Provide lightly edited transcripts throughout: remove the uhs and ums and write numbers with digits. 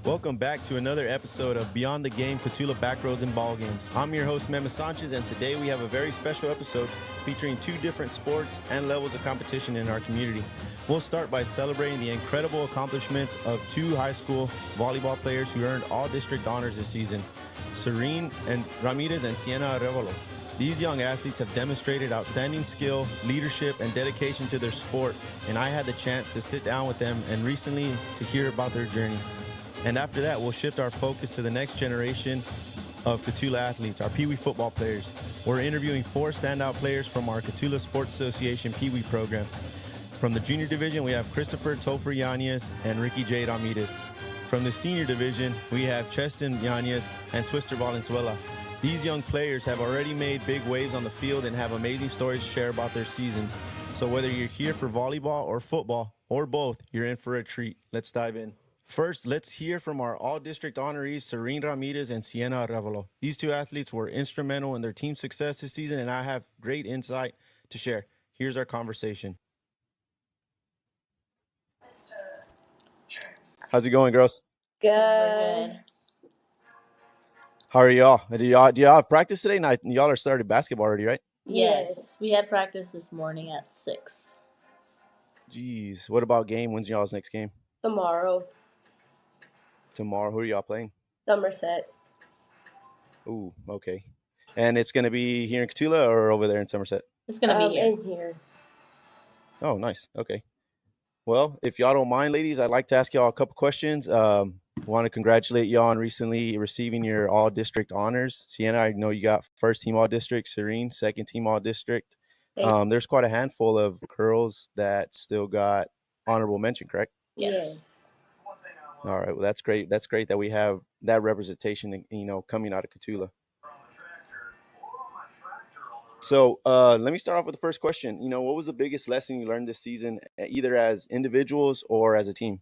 Welcome back to another episode of Beyond the Game, Cotulla Backroads and Ball Games. I'm your host, Memo Sanchez, and today we have a very special episode featuring two different sports and levels of competition in our community. We'll start by celebrating the incredible accomplishments of two high school volleyball players who earned all district honors this season, Sareen and Ramirez and Sienna Arrevalo. These young athletes have demonstrated outstanding skill, leadership, and dedication to their sport, and I had the chance to sit down with them and recently to hear about their journey. And after that, we'll shift our focus to the next generation of Cotulla athletes, our peewee football players. We're interviewing 4 standout players from our Cotulla Sports Association peewee program. From the junior division, we have Topher Yanez and Ricky J. Ramirez. From the senior division, we have Cheston Yanez and Twister Valenzuela. These young players have already made big waves on the field and have amazing stories to share about their seasons. So whether you're here for volleyball or football or both, you're in for a treat. Let's dive in. First, let's hear from our all-district honorees, Sareen Ramirez and Sienna Arrevalo. These two athletes were instrumental in their team's success this season, and I have great insight to share. Here's our conversation. How's it going, girls? Good. How are y'all? Do y'all have practice today? Night? Y'all are started basketball already, right? Yes. We had practice this morning at 6. Jeez. What about game? When's y'all's next game? Tomorrow. Who are y'all playing? Somerset. Ooh, okay. And it's going to be here in Cotulla or over there in Somerset? It's going to be here. In here. Oh, nice. Okay. Well, if y'all don't mind, ladies, I'd like to ask y'all a couple questions. Want to congratulate y'all on recently receiving your all-district honors. Sienna, I know you got first-team all-district. Serene, second-team all-district. There's quite a handful of girls that still got honorable mention, correct? Yes. All right. Well, that's great. That's great that we have that representation, coming out of Cotulla. So let me start off with the first question. What was the biggest lesson you learned this season, either as individuals or as a team?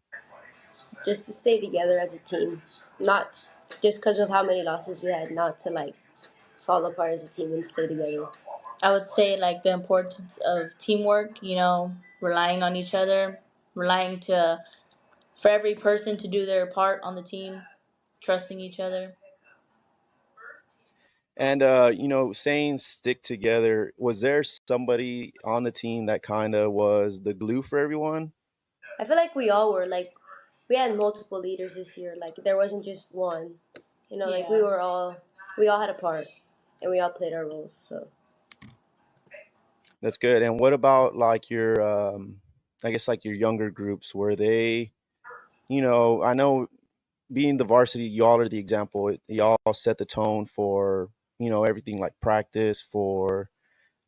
Just to stay together as a team. Not just because of how many losses we had, not to fall apart as a team and stay together. I would say the importance of teamwork, relying on each other, for every person to do their part on the team, trusting each other. And, saying stick together, was there somebody on the team that kind of was the glue for everyone? I feel like we all were. We had multiple leaders this year. There wasn't just one. We all had a part, and we all played our roles. So that's good. And what about your, I guess your younger groups? Were they, I know being the varsity, y'all are the example. Y'all set the tone for, everything like practice, for,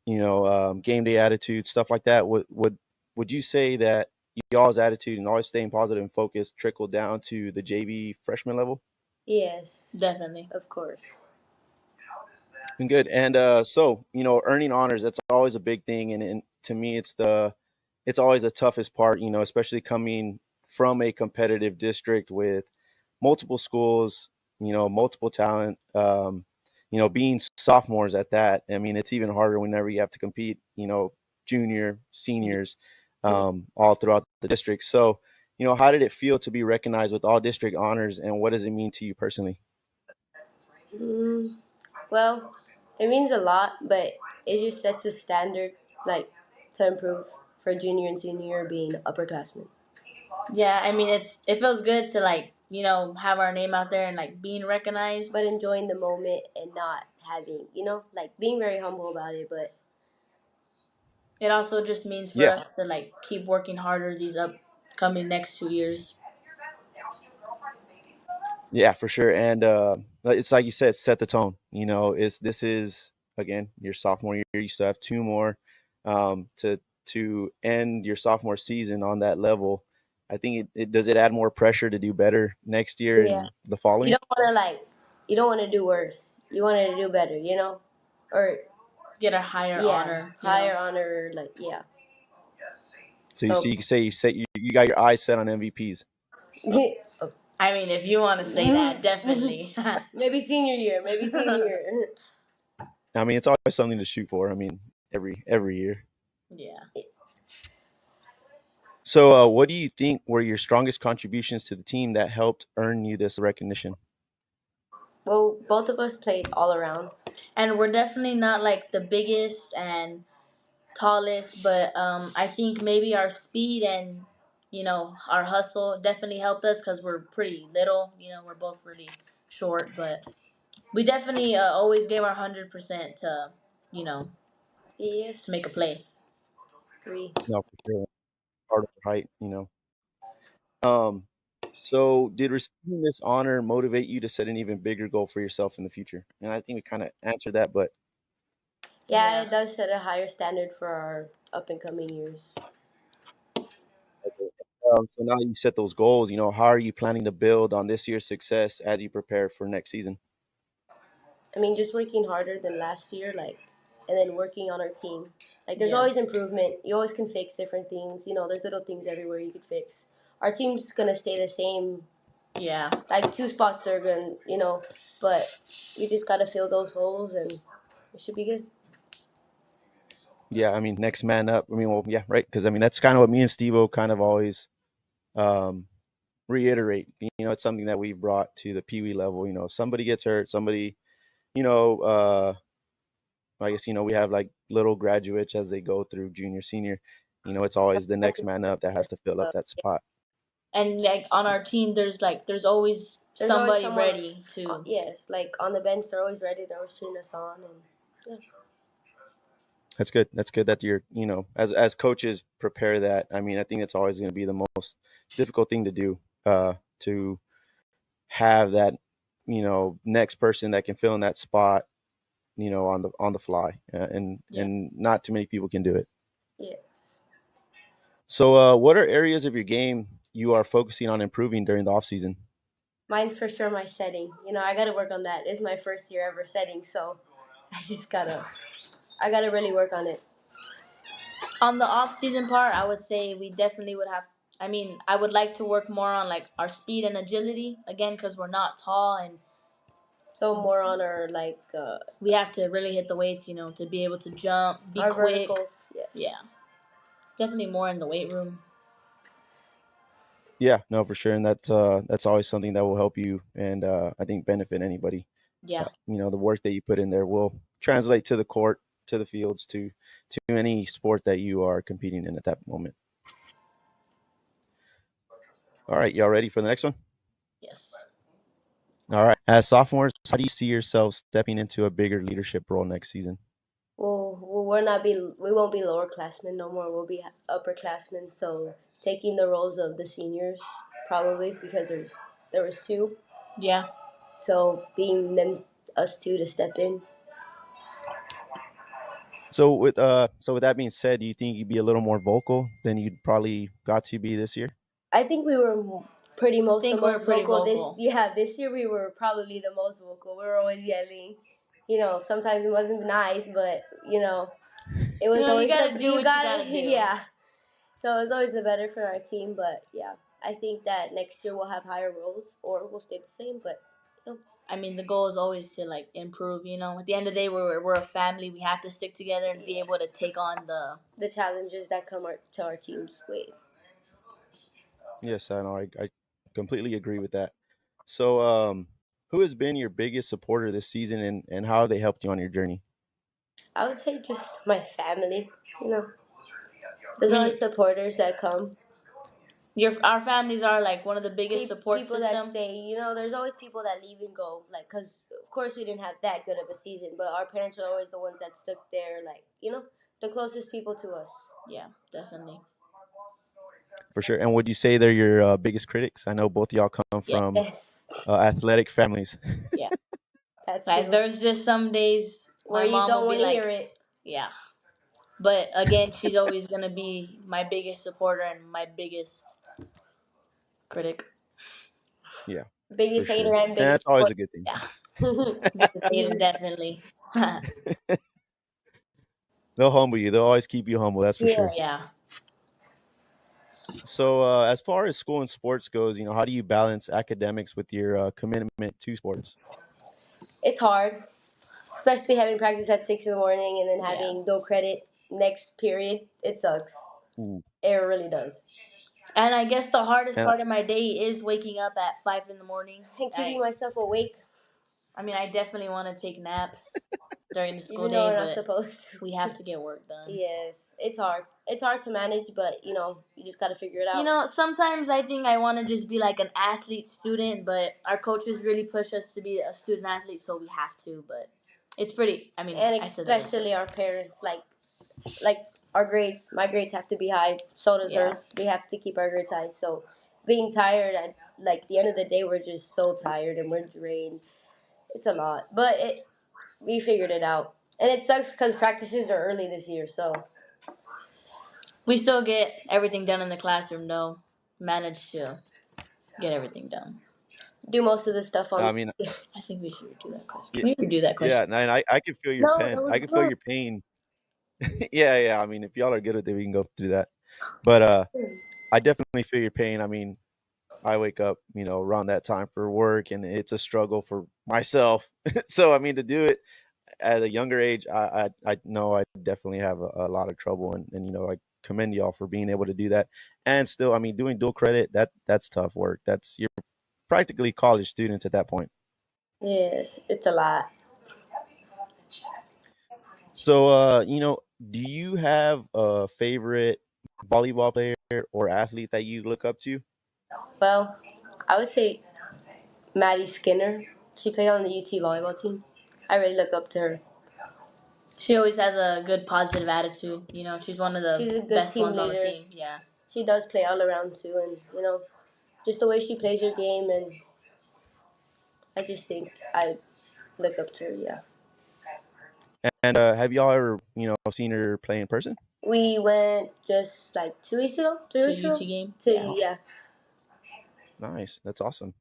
game day attitude, stuff like that. Would you say that y'all's attitude and always staying positive and focused trickled down to the JV freshman level? Yes, definitely, of course. And good. And so earning honors, that's always a big thing, and to me it's always the toughest part, especially coming from a competitive district with multiple schools, multiple talent, being sophomores at that. I mean, it's even harder whenever you have to compete, junior, seniors, all throughout the district. So, how did it feel to be recognized with all district honors, and what does it mean to you personally? Well, it means a lot, but it just sets a standard, to improve for junior and senior year being upperclassmen. Yeah, I mean, it feels good to have our name out there and being recognized, but enjoying the moment and not having, being very humble about it. But it also just means for us to keep working harder these upcoming next 2 years. Yeah, for sure. And it's like you said, set the tone. This is again your sophomore year. You still have 2 more to end your sophomore season on that level. I think does it add more pressure to do better next year and the following? You don't want to do worse. You want to do better, or get a higher honor. Honor, So you can say you got your eyes set on MVPs. I mean, if you want to say that, definitely. Maybe senior year. I mean, it's always something to shoot for. I mean, every year. Yeah. So, what do you think were your strongest contributions to the team that helped earn you this recognition? Well, both of us played all around. And we're definitely not like the biggest and tallest, but I think maybe our speed and our hustle definitely helped us because we're pretty little. We're both really short, but we definitely always gave our 100% to you know to make a play. Yes. Three. No, for sure. Part of the height, Um, so did receiving this honor motivate you to set an even bigger goal for yourself in the future? And I think we kind of answered that, but Yeah, it does set a higher standard for our up and coming years. so now you set those goals. How are you planning to build on this year's success as you prepare for next season? I mean, just working harder than last year, and then working on our team. Like, there's always improvement. You always can fix different things. There's little things everywhere you could fix. Our team's gonna stay the same. Yeah. Like 2 spots are but we just gotta fill those holes, and it should be good. Yeah, I mean, next man up. I mean, well, yeah, right. Because I mean, that's kind of what me and Steve-O kind of always um, reiterate. It's something that we've brought to the peewee level. If somebody gets hurt, somebody, you know, uh, I guess we have like little graduates as they go through junior, senior. It's always the next man up that has to fill up that spot. And like on our team, there's always There's always somebody someone ready to. yes, like on the bench, they're always ready. They're always cheering us on, and yeah. That's good. That's good that you're, as coaches prepare that. I mean, I think it's always going to be the most difficult thing to do, to have that, next person that can fill in that spot, on the fly, and not too many people can do it. Yes. So, what are areas of your game you are focusing on improving during the off season? Mine's for sure my setting. I gotta work on that. It's my first year ever setting, so I just I gotta really work on it. On the off season part, I would say we definitely would have. I mean, I would like to work more on like our speed and agility again because we're not tall and So more on our we have to really hit the weights, to be able to jump, be our quick. verticals. Yes. Yeah, definitely more in the weight room. Yeah, no, for sure, and that's always something that will help you, and I think benefit anybody. Yeah. The work that you put in there will translate to the court, to the fields, to any sport that you are competing in at that moment. All right, y'all ready for the next one? Yes. All right. As sophomores, how do you see yourself stepping into a bigger leadership role next season? Well, we won't be lower classmen no more. We'll be upperclassmen. So taking the roles of the seniors probably because there was two. Yeah. So being us two to step in. So with that being said, do you think you'd be a little more vocal than you'd probably got to be this year? I think we were pretty most think the we're most pretty vocal. vocal. This year we were probably the most vocal. We were always yelling. Sometimes it wasn't nice, but it was always you gotta do what you gotta do. Yeah. So it was always the better for our team, but yeah, I think that next year we'll have higher roles or we'll stay the same. But I mean, the goal is always to like improve. At the end of the day, we're a family. We have to stick together and be able to take on the challenges that come to our team's way. Yes, I know. I completely agree with that. So, who has been your biggest supporter this season, and how have they helped you on your journey? I would say just my family. There's always supporters that come. Our families are like one of the biggest support people system. that stay. There's always people that leave and go. Like, cause of course we didn't have that good of a season, but our parents were always the ones that stuck there. Like, the closest people to us. Yeah, definitely. For sure. And would you say they're your biggest critics? I know both of y'all come from Yes. athletic families. Yeah. That's like there's just some days where my you mom don't will want be to like, hear it. yeah. But again, she's always gonna be my biggest supporter and my biggest critic. Yeah. Biggest For hater sure. and And biggest that's always a good thing. Yeah. Biggest hater, definitely. They'll humble you. They'll always keep you humble. That's for sure. Yeah. So, as far as school and sports goes, how do you balance academics with your commitment to sports? It's hard, especially having practice at 6 in the morning and then having no credit next period. It sucks. Ooh. It really does. And I guess the hardest And part of my day is waking up at 5 in the morning. And keeping myself awake, I mean, I definitely want to take naps during the school even though day, we're not but supposed to. we have to get work done. Yes, it's hard. It's hard to manage, but you just got to figure it out. Sometimes I think I want to just be like an athlete student, but our coaches really push us to be a student athlete, so we have to. But it's pretty. I mean, And I said that especially our parents, like our grades. My grades have to be high. So does Yeah. hers. We have to keep our grades high. So being tired at like the end of the day, we're just so tired and we're drained. It's a lot, but we figured it out. And it sucks because practices are early this year, so we still get everything done in the classroom, though. Manage to get everything done. do most of the stuff I on. mean, I think we should redo that question. yeah, Can we redo that yeah, question? and I can feel your No, pain. that was I can feel good. your pain. Yeah. I mean, if y'all are good with it, we can go through that. But I definitely feel your pain. I mean, I wake up, around that time for work, and it's a struggle for myself. So I mean, to do it at a younger age, I know I definitely have a lot of trouble, and I commend y'all for being able to do that. And still, I mean, doing dual credit, that's tough work. That's You're practically college students at that point. Yes, it's a lot. So do you have a favorite volleyball player or athlete that you look up to? Well, I would say Maddie Skinner. She played on the UT volleyball team. I really look up to her. She always has a good positive attitude. She's one of She's the a good best team ones on the leader. team. Yeah. She does play all around too, and just the way she plays her game, and I just think I look up to her. Yeah. And have y'all ever seen her play in person? We went just like 2 weeks ago, 3 weeks To UT ago. game. To Yeah. yeah. Nice, that's awesome.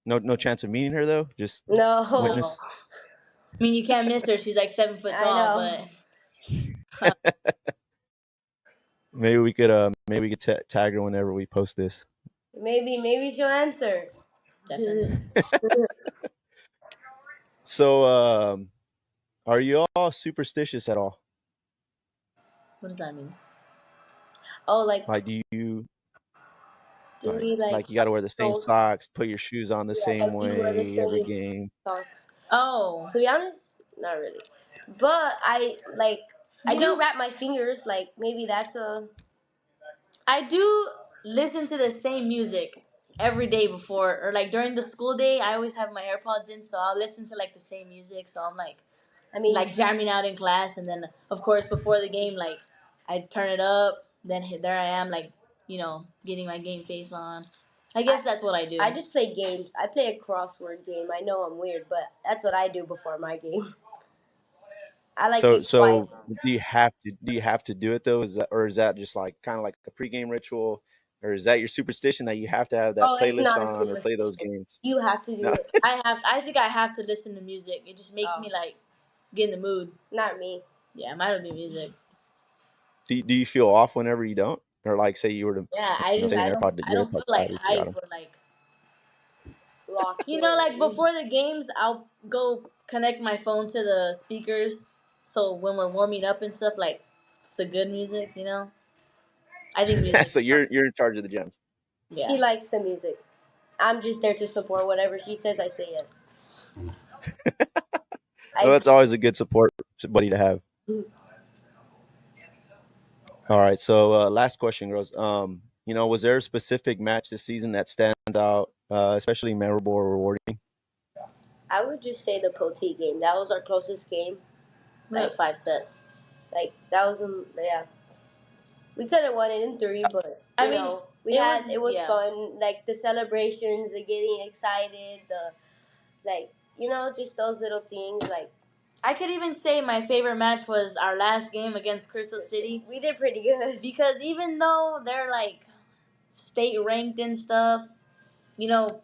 No chance of meeting her though. Just No. witness. I mean, you can't miss her. She's like 7 foot I tall, know. but Maybe we could tag her whenever we post this. Maybe she'll answer. definitely. So, are you all superstitious at all? What does that mean? Oh, like Like, do you do we like? like you got to wear the same Oh, socks, put your shoes on the yeah, same like do you wear the way every same game? socks? Oh, To be honest, not really. But I You do know- wrap my fingers. Like maybe that's a. I do listen to the same music every day before, or like during the school day. I always have my AirPods in, so I'll listen to like the same music. So I'm I mean, like jamming out in class, and then of course before the game, like I turn it up. Then there I am, like getting my game face on. I guess that's what I do. I just play games. I play a crossword game. I know I'm weird, but that's what I do before my game. I like So, it quiet. do you have to do it though? Is that just like kind of like a pregame ritual, or is that your superstition that you have to have that Oh, it's playlist not a on or play those superstition. games? You have to do No. it. I think I have to listen to music. It just makes Oh, me like get in the mood. not me. Yeah, mine would be music. Do you feel off whenever you don't, or like say you were to Yeah, I just say I your don't AirPod I your don't feel AirPods like died, you forgot hype 'em? or like Locked in. like before the games I'll go connect my phone to the speakers so when we're warming up and stuff like it's the good music. I think music. So you're in charge of the gems. Yeah. She likes the music. I'm just there to support whatever she says. I say yes. Well, I that's always a good support buddy to have. All right, so last question, girls. Was there a specific match this season that stands out, especially memorable or rewarding? I would just say the Poteet game. That was our closest game. We have 5 sets. Like that was yeah. We could have won it in three, but I mean, it was yeah. fun. Like the celebrations, the getting excited, the just those little things. Like I could even say my favorite match was our last game against Crystal City we did pretty good. because even though they're like state ranked and stuff, you know,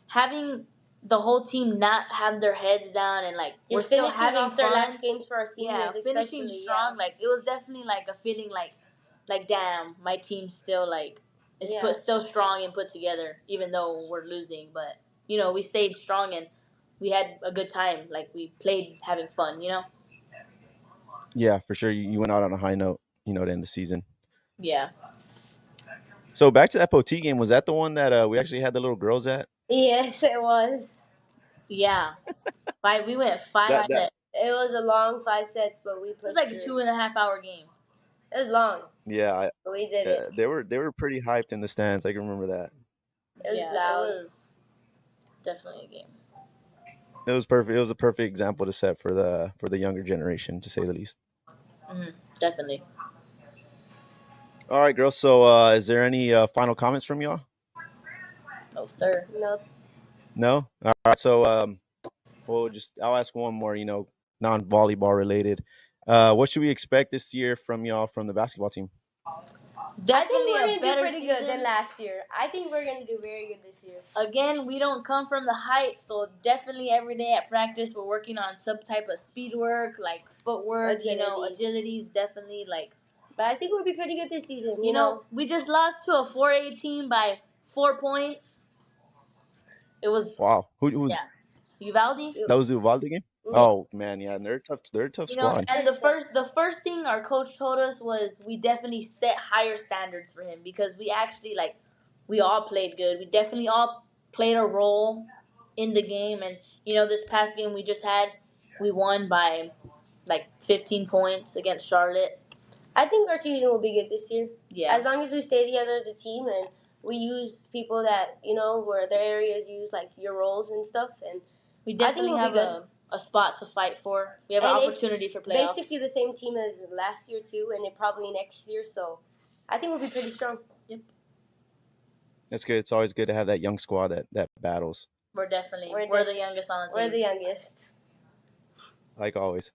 having the whole team not have their heads down and like we're Just still finishing having off their fun. last games for our Yeah, seniors, finishing especially. strong. Yeah. Like it was definitely like a feeling like damn, my team's still like it's Yeah. still strong and put together even though we're losing. But we stayed strong and we had a good time. Like we played having fun. Yeah, for sure. You went out on a high note, to end the season. Yeah. So back to that Poti game. Was that the one that we actually had the little girls at? Yes, it was. Yeah, five. We went five That sets. It was a long 5 sets, but we It was pushed like a through. 2.5 hour game. It was long, yeah, but we did it. they were pretty hyped in the stands. I can remember that. It was Yeah, loud. it was definitely a game. It was perfect. It was a perfect example to set for the younger generation, to say the least. Definitely. All right, girls. So, is there any final comments from y'all? No, sir. No, No. All right. So, well, just I'll ask one more. Non-volleyball related. What should we expect this year from y'all from the basketball team? I think Definitely we're a gonna do better pretty season. good than last year. I think we're gonna do very good this year. Again, we don't come from the heights, so definitely every day at practice we're working on some type of speed work, like footwork, agilities, definitely like. But I think we'll be pretty good this season. You know, we just lost to a 4A team by 4 points. It was Wow. Who was yeah, Uvalde. that? Was the Uvalde game? Oh man, yeah, and they're tough. They're a tough You know, squad. and the first thing our coach told us was we definitely set higher standards for him because we actually we all played good. We definitely all played a role in the game, and this past game we just had, we won by like 15 points against Charlotte. I think our season will be good this year. Yeah, As long as we stay together as a team and we use people that where their areas use like your roles and stuff, and we definitely we'll have be good. a spot to fight for. We have an opportunity for playoffs. Basically the same team as last year too, and it probably next year. So I think we'll be pretty strong. Yep. That's good. It's always good to have that young squad that battles. We're the youngest on the team. We're the youngest. Like always.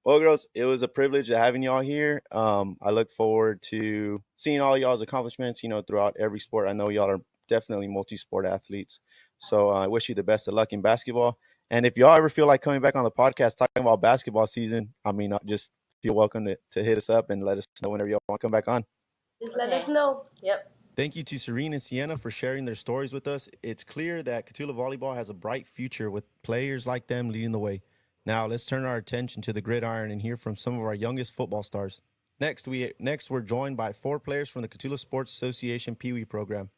Well, girls, it was a privilege having y'all here. I look forward to seeing all y'all's accomplishments, throughout every sport. I know y'all are definitely multi-sport athletes. So I wish you the best of luck in basketball. And if y'all ever feel like coming back on the podcast talking about basketball season, just feel welcome to hit us up and let us know whenever y'all want to come back on. Just let us know. Yep. Thank you to Sareen and Sienna for sharing their stories with us. It's clear that Cotulla Volleyball has a bright future with players like them leading the way. Now, let's turn our attention to the gridiron and hear from some of our youngest football stars. Next, we're joined by 4 players from the Cotulla Sports Association peewee program.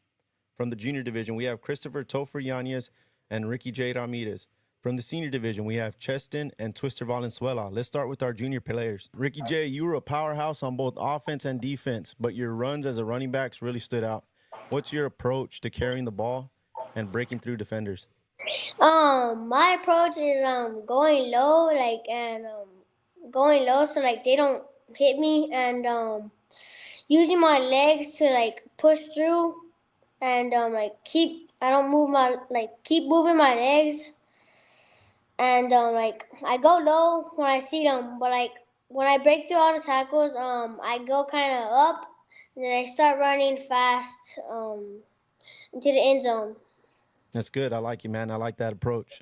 From the junior division, we have Topher Yanez and Ricky J. Ramirez. From the senior division, we have Cheston and Twister Valenzuela. Let's start with our junior players. Ricky J., you were a powerhouse on both offense and defense, but your runs as a running back really stood out. What's your approach to carrying the ball and breaking through defenders? My approach is going low, going low so they don't hit me, and using my legs to push through, and keep moving my legs, and I go low when I see them, but when I break through all the tackles, I go kind of up, and then I start running fast into the end zone. That's good. I like you, man. I like that approach.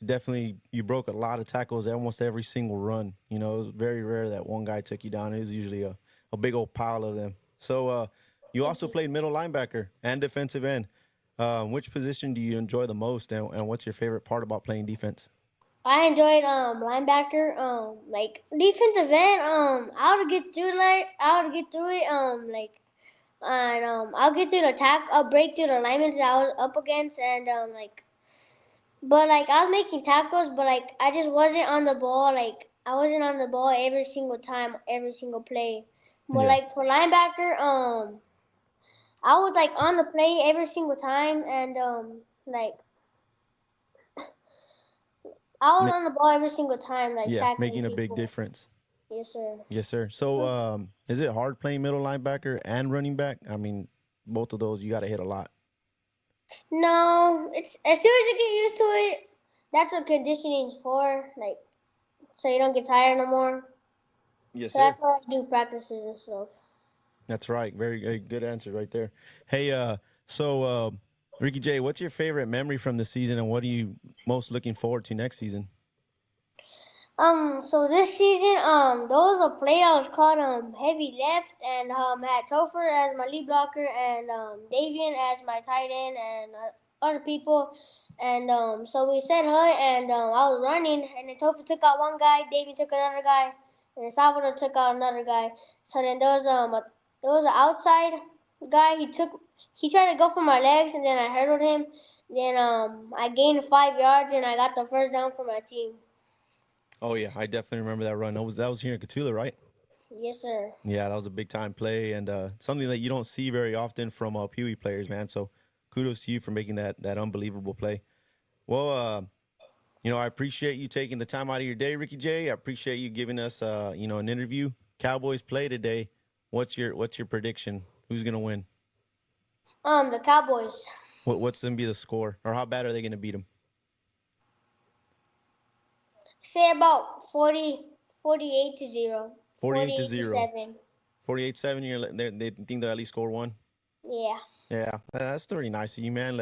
Definitely, you broke a lot of tackles almost every single run. It was very rare that one guy took you down. It was usually a big old pile of them. So you also played middle linebacker and defensive end. Which position do you enjoy the most, and what's your favorite part about playing defense? I enjoyed linebacker, defensive end. I would get through it, and I'll get through the I'll break through the linemen that I was up against, and but I was making tackles, but I just wasn't on the ball. I wasn't on the ball every single time, every single play. But for linebacker, I was on the play every single time, and I was on the ball every single time, making a big difference. Yes, sir. Yes, sir. So, is it hard playing middle linebacker and running back? I mean, both of those you got to hit a lot. No, it's as soon as you get used to it. That's what conditioning's for, so you don't get tired no more. Yes, so sir. That's why I do practices and stuff. That's right. Very, very good answer right there. Hey, so Ricky J, what's your favorite memory from the season, and what are you most looking forward to next season? So this season, there was a play that was called heavy left, and had Topher as my lead blocker, and Davian as my tight end, and other people, and so we said hi, and I was running, and then Topher took out one guy, Davian took another guy, and then Salvador took out another guy. So then there was There was an outside guy. He tried to go for my legs, and then I hurdled him. Then I gained 5 yards, and I got the first down for my team. Oh yeah, I definitely remember that run. That was here in Cotulla, right? Yes, sir. Yeah, that was a big time play and something that you don't see very often from peewee players, man. So kudos to you for making that unbelievable play. Well, I appreciate you taking the time out of your day, Ricky J. I appreciate you giving us an interview. Cowboys play today. What's your prediction? Who's gonna win? The Cowboys. What's gonna be the score, or how bad are they gonna beat them? Say about 48-0. 48-0. 48-7. 48-7. They think they'll at least score one. Yeah. Yeah, that's pretty nice of you, man.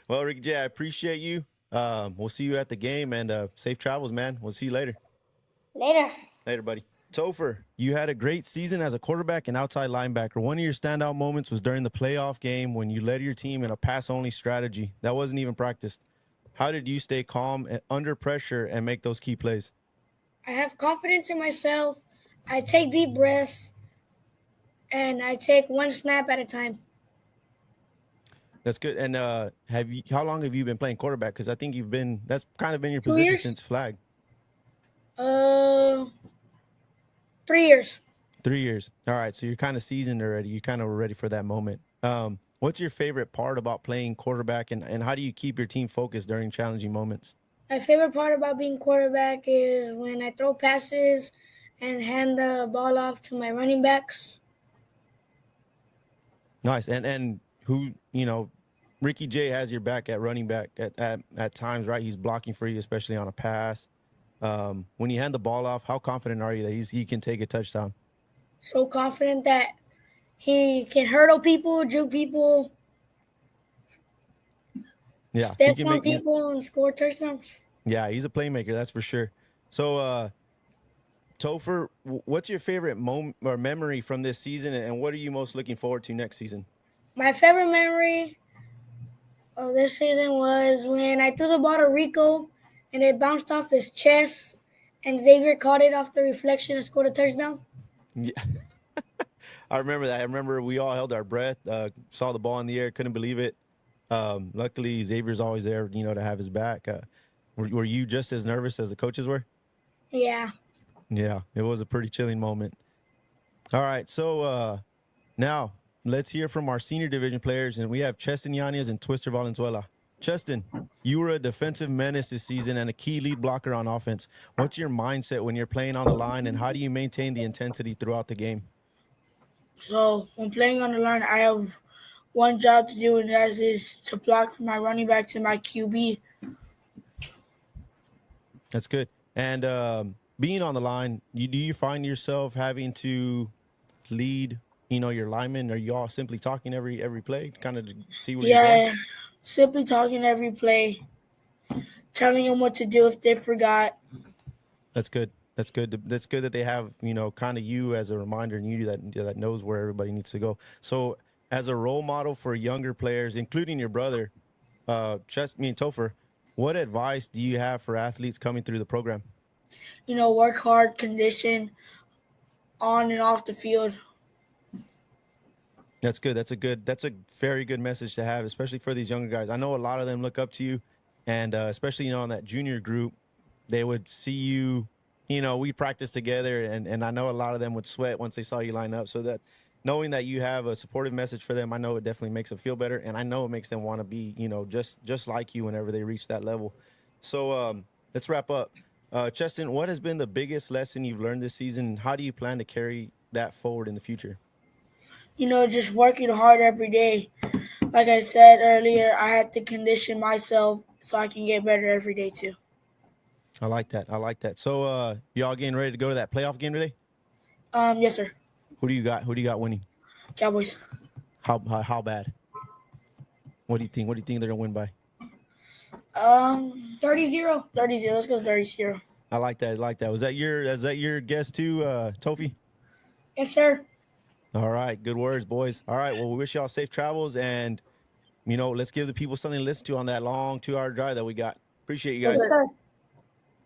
Well, Ricky J, I appreciate you. We'll see you at the game, and safe travels, man. We'll see you later. Later, buddy. Topher, you had a great season as a quarterback and outside linebacker. One of your standout moments was during the playoff game when you led your team in a pass-only strategy that wasn't even practiced. How did you stay calm under pressure and make those key plays? I have confidence in myself. I take deep breaths, and I take one snap at a time. That's good. And how long have you been playing quarterback? Because I think that's kind of been your 2 position years? since flag. 3 years. 3 years. All right. So you're kind of seasoned already. You kind of were ready for that moment. What's your favorite part about playing quarterback, and how do you keep your team focused during challenging moments? My favorite part about being quarterback is when I throw passes and hand the ball off to my running backs. Nice. And who, Ricky J has your back at running back at times, right? He's blocking for you, especially on a pass. When you hand the ball off, how confident are you that he can take a touchdown? So confident that he can hurdle people, juke people, Yeah, step on people, and score touchdowns. Yeah, he's a playmaker, that's for sure. So, Topher, what's your favorite moment or memory from this season, and what are you most looking forward to next season? My favorite memory of this season was when I threw the ball to Rico and it bounced off his chest, and Xavier caught it off the reflection and scored a touchdown. Yeah, I remember that. I remember we all held our breath, saw the ball in the air, couldn't believe it. Luckily, Xavier's always there, to have his back. Were you just as nervous as the coaches were? Yeah. Yeah, it was a pretty chilling moment. All right, so now let's hear from our senior division players, and we have Cheston Yanez and Twister Valenzuela. Cheston, you were a defensive menace this season and a key lead blocker on offense. What's your mindset when you're playing on the line, and how do you maintain the intensity throughout the game? So when playing on the line, I have one job to do, and that is to block for my running backs and my QB. That's good. And being on the line, do you find yourself having to lead, your linemen? Are you all simply talking every play, kind of to see where you're going? Yeah, simply talking every play, telling them what to do if they forgot. That's good. That's good. That's good that they have, kind of you as a reminder, and you that knows where everybody needs to go. So as a role model for younger players, including your brother, Topher, what advice do you have for athletes coming through the program? Work hard, condition, on and off the field. That's good. That's a very good message to have, especially for these younger guys. I know a lot of them look up to you, and especially, on that junior group, they would see you, we practice together, and I know a lot of them would sweat once they saw you line up. So that knowing that you have a supportive message for them, I know it definitely makes them feel better, and I know it makes them want to be, just like you whenever they reach that level. So let's wrap up. Cheston, what has been the biggest lesson you've learned this season, and how do you plan to carry that forward in the future? Just working hard every day. Like I said earlier, I had to condition myself so I can get better every day too. I like that. So y'all getting ready to go to that playoff game today? Yes, sir. Who do you got winning? Cowboys. How bad? What do you think? What do you think they're gonna win by? 30-0. 30-0. Let's go 30-0. I like that. Was that your guess too, Tofi? Yes, sir. All right, good words, boys. All right, well, we wish y'all safe travels, and let's give the people something to listen to on that long 2-hour drive that we got. Appreciate you guys. Yes, sir.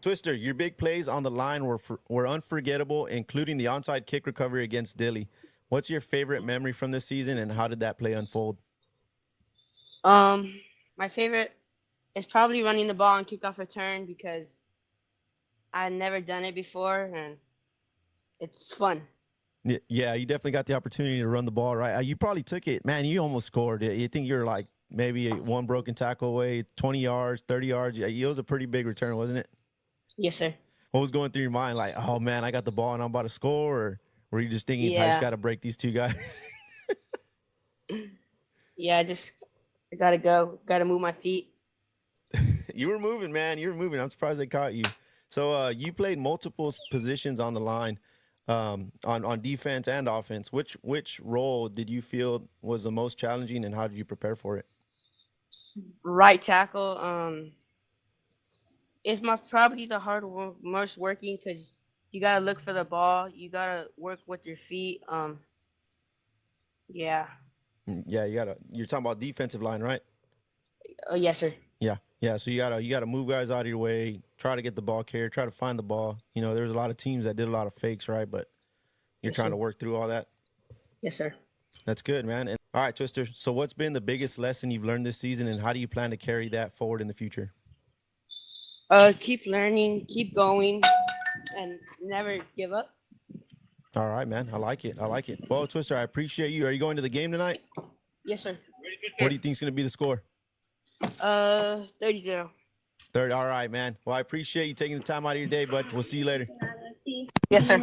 Twister, your big plays on the line were unforgettable, including the onside kick recovery against Dilly. What's your favorite memory from this season, and how did that play unfold? My favorite is probably running the ball on kickoff return because I've never done it before, and it's fun. Yeah, you definitely got the opportunity to run the ball, right? You probably took it. Man, you almost scored. You think you're like maybe one broken tackle away, 20 yards, 30 yards. Yeah, it was a pretty big return, wasn't it? Yes, sir. What was going through your mind? Like, oh, man, I got the ball and I'm about to score? Or were you just thinking, I just got to break these two guys? Yeah, I got to go. Got to move my feet. You were moving, man. You were moving. I'm surprised they caught you. So you played multiple positions on the line, on defense and offense. Which role did you feel was the most challenging, and how did you prepare for it? Right tackle. It's probably the most working because you gotta look for the ball. You gotta work with your feet. Yeah. Yeah, you're talking about defensive line, right? Yes, sir. Yeah. So you gotta move guys out of your way, try to get the ball carried, try to find the ball. You know, there's a lot of teams that did a lot of fakes, right? But you're trying to work through all that. Yes, sir. That's good, man. And all right, Twister. So what's been the biggest lesson you've learned this season, and how do you plan to carry that forward in the future? Keep learning, keep going, and never give up. All right, man. I like it. Well, Twister, I appreciate you. Are you going to the game tonight? Yes, sir. What do you think's going to be the score? 30-0. 30. All right, man. Well, I appreciate you taking the time out of your day, bud. We'll see you later. Yes, sir.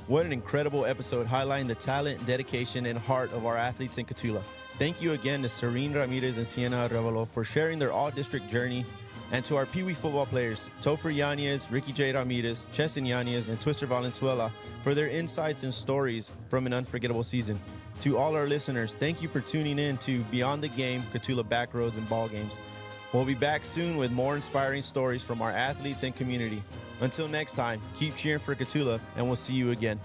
What an incredible episode highlighting the talent, dedication, and heart of our athletes in Cotulla. Thank you again to Sareen, Ramirez, and Sienna Arrevalo for sharing their all-district journey, and to our peewee football players, Topher Yanez, Ricky J. Ramirez, Cheston Yanez, and Twister Valenzuela for their insights and stories from an unforgettable season. To all our listeners, thank you for tuning in to Beyond the Game, Cotulla Backroads and Ball Games. We'll be back soon with more inspiring stories from our athletes and community. Until next time, keep cheering for Cotulla, and we'll see you again.